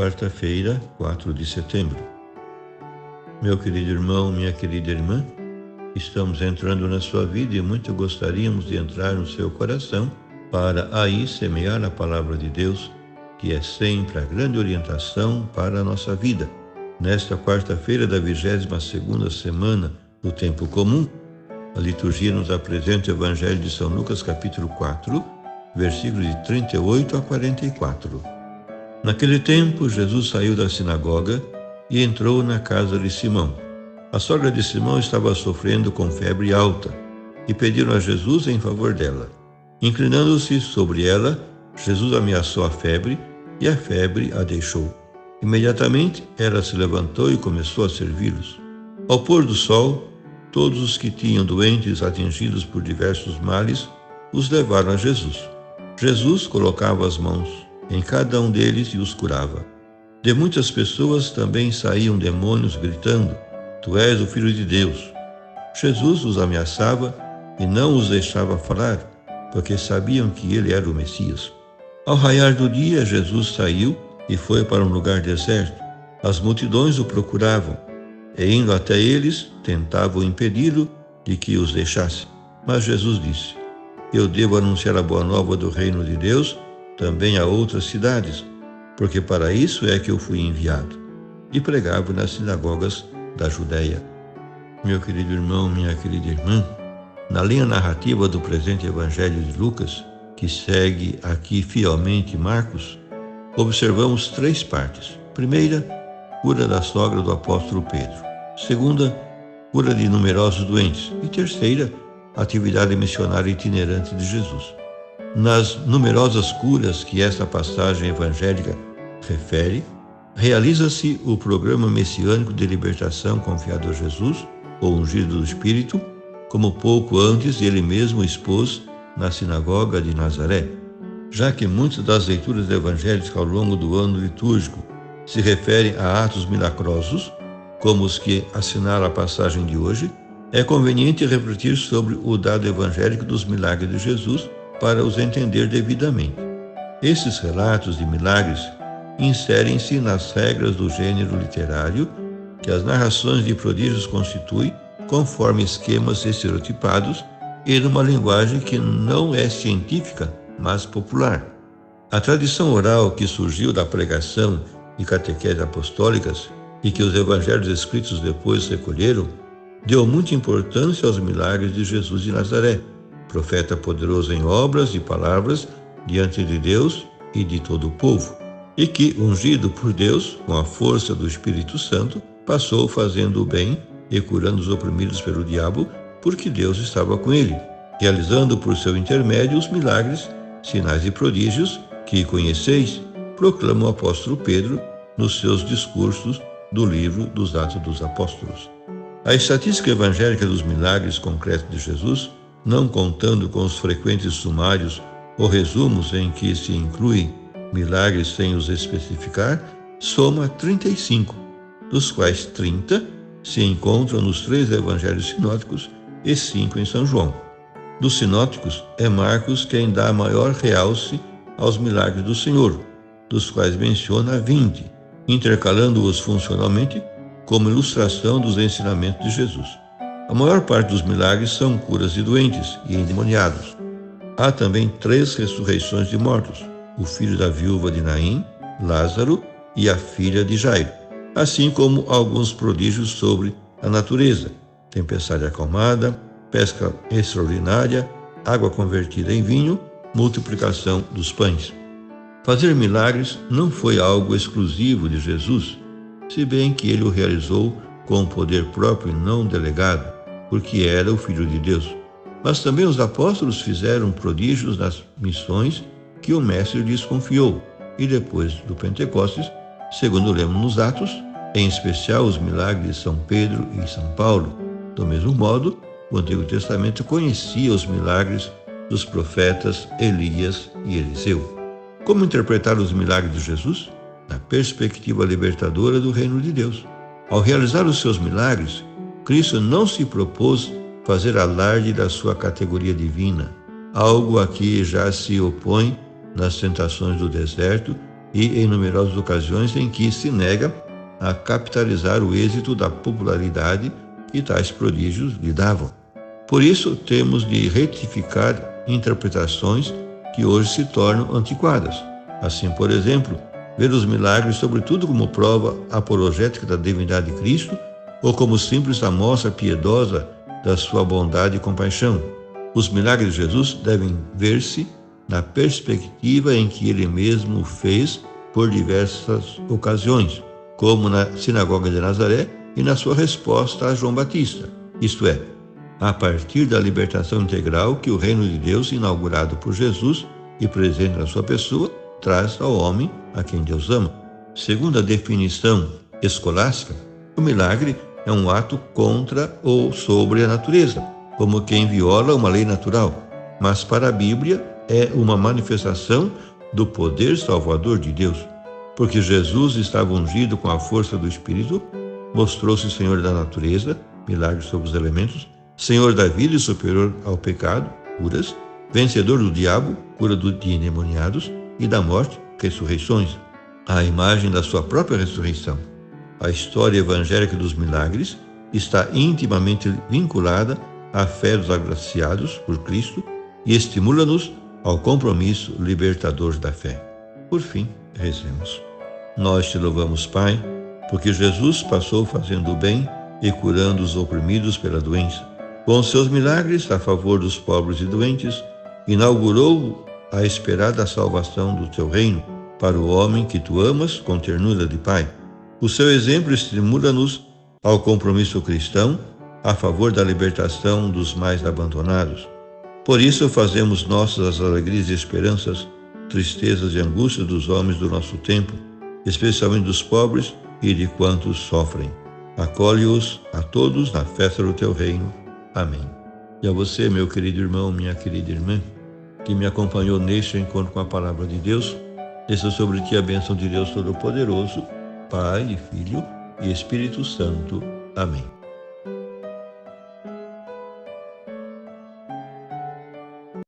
quarta-feira, 4 de setembro. Meu querido irmão, minha querida irmã, estamos entrando na sua vida e muito gostaríamos de entrar no seu coração para aí semear a palavra de Deus, que é sempre a grande orientação para a nossa vida. Nesta quarta-feira da 22ª semana do tempo comum, a liturgia nos apresenta o Evangelho de São Lucas, capítulo 4, versículos de 38 a 44. Naquele tempo, Jesus saiu da sinagoga e entrou na casa de Simão. A sogra de Simão estava sofrendo com febre alta e pediram a Jesus em favor dela. Inclinando-se sobre ela, Jesus ameaçou a febre e a febre a deixou. Imediatamente, ela se levantou e começou a servi-los. Ao pôr do sol, todos os que tinham doentes atingidos por diversos males os levaram a Jesus. Jesus colocava as mãos em cada um deles e os curava. De muitas pessoas também saíam demônios gritando: Tu és o Filho de Deus. Jesus os ameaçava e não os deixava falar, porque sabiam que ele era o Messias. Ao raiar do dia, Jesus saiu e foi para um lugar deserto. As multidões o procuravam, e indo até eles, tentavam impedi-lo de que os deixasse. Mas Jesus disse: Eu devo anunciar a boa nova do reino de Deus também a outras cidades, porque para isso é que eu fui enviado. E pregava nas sinagogas da Judéia. Meu querido irmão, minha querida irmã, na linha narrativa do presente Evangelho de Lucas, que segue aqui fielmente Marcos, observamos 3 partes. Primeira, cura da sogra do apóstolo Pedro. Segunda, cura de numerosos doentes. E terceira, atividade missionária itinerante de Jesus. Nas numerosas curas que esta passagem evangélica refere, realiza-se o programa messiânico de libertação confiado a Jesus, o ungido do Espírito, como pouco antes ele mesmo expôs na sinagoga de Nazaré. Já que muitas das leituras evangélicas ao longo do ano litúrgico se referem a atos milagrosos, como os que assinalam a passagem de hoje, é conveniente refletir sobre o dado evangélico dos milagres de Jesus para os entender devidamente. Esses relatos de milagres inserem-se nas regras do gênero literário que as narrações de prodígios constituem, conforme esquemas estereotipados e numa linguagem que não é científica, mas popular. A tradição oral que surgiu da pregação e catequese apostólicas e que os evangelhos escritos depois recolheram, deu muita importância aos milagres de Jesus de Nazaré, profeta poderoso em obras e palavras diante de Deus e de todo o povo, e que, ungido por Deus com a força do Espírito Santo, passou fazendo o bem e curando os oprimidos pelo diabo, porque Deus estava com ele, realizando por seu intermédio os milagres, sinais e prodígios que conheceis, proclama o apóstolo Pedro nos seus discursos do livro dos Atos dos Apóstolos. A estatística evangélica dos milagres concretos de Jesus, não contando com os frequentes sumários ou resumos em que se incluem milagres sem os especificar, soma 35, dos quais 30 se encontram nos 3 evangelhos sinóticos e 5 em São João. Dos sinóticos, é Marcos quem dá maior realce aos milagres do Senhor, dos quais menciona 20, intercalando-os funcionalmente como ilustração dos ensinamentos de Jesus. A maior parte dos milagres são curas de doentes e endemoniados. Há também 3 ressurreições de mortos: o filho da viúva de Naim, Lázaro e a filha de Jairo, assim como alguns prodígios sobre a natureza: tempestade acalmada, pesca extraordinária, água convertida em vinho, multiplicação dos pães. Fazer milagres não foi algo exclusivo de Jesus, se bem que ele o realizou com poder próprio e não delegado, porque era o Filho de Deus. Mas também os apóstolos fizeram prodígios nas missões que o Mestre lhes confiou, e depois do Pentecostes, segundo lemos nos Atos, em especial os milagres de São Pedro e São Paulo. Do mesmo modo, o Antigo Testamento conhecia os milagres dos profetas Elias e Eliseu. Como interpretar os milagres de Jesus? Na perspectiva libertadora do reino de Deus. Ao realizar os seus milagres, Cristo não se propôs fazer alarde da sua categoria divina, algo a que já se opõe nas tentações do deserto e em numerosas ocasiões em que se nega a capitalizar o êxito da popularidade que tais prodígios lhe davam. Por isso, temos de retificar interpretações que hoje se tornam antiquadas. Assim, por exemplo, ver os milagres sobretudo como prova apologética da divindade de Cristo ou como simples amostra piedosa da sua bondade e compaixão. Os milagres de Jesus devem ver-se na perspectiva em que ele mesmo o fez por diversas ocasiões, como na sinagoga de Nazaré e na sua resposta a João Batista, isto é, a partir da libertação integral que o reino de Deus, inaugurado por Jesus e presente na sua pessoa, traz ao homem a quem Deus ama. Segundo a definição escolástica, o milagre é um ato contra ou sobre a natureza, como quem viola uma lei natural, mas para a Bíblia é uma manifestação do poder salvador de Deus. Porque Jesus estava ungido com a força do Espírito, mostrou-se Senhor da natureza, milagres sobre os elementos, Senhor da vida e superior ao pecado, curas, vencedor do diabo, cura de endemoniados, e da morte, ressurreições, a imagem da sua própria ressurreição. A história evangélica dos milagres está intimamente vinculada à fé dos agraciados por Cristo e estimula-nos ao compromisso libertador da fé. Por fim, rezemos. Nós te louvamos, Pai, porque Jesus passou fazendo o bem e curando os oprimidos pela doença. Com seus milagres a favor dos pobres e doentes, inaugurou a esperada salvação do teu reino para o homem que tu amas com ternura de Pai. O seu exemplo estimula-nos ao compromisso cristão a favor da libertação dos mais abandonados. Por isso fazemos nossas as alegrias e esperanças, tristezas e angústias dos homens do nosso tempo, especialmente dos pobres e de quantos sofrem. Acolhe-os a todos na festa do teu reino. Amém. E a você, meu querido irmão, minha querida irmã, que me acompanhou neste encontro com a palavra de Deus, desça sobre ti a bênção de Deus Todo-Poderoso, Pai, Filho e Espírito Santo. Amém.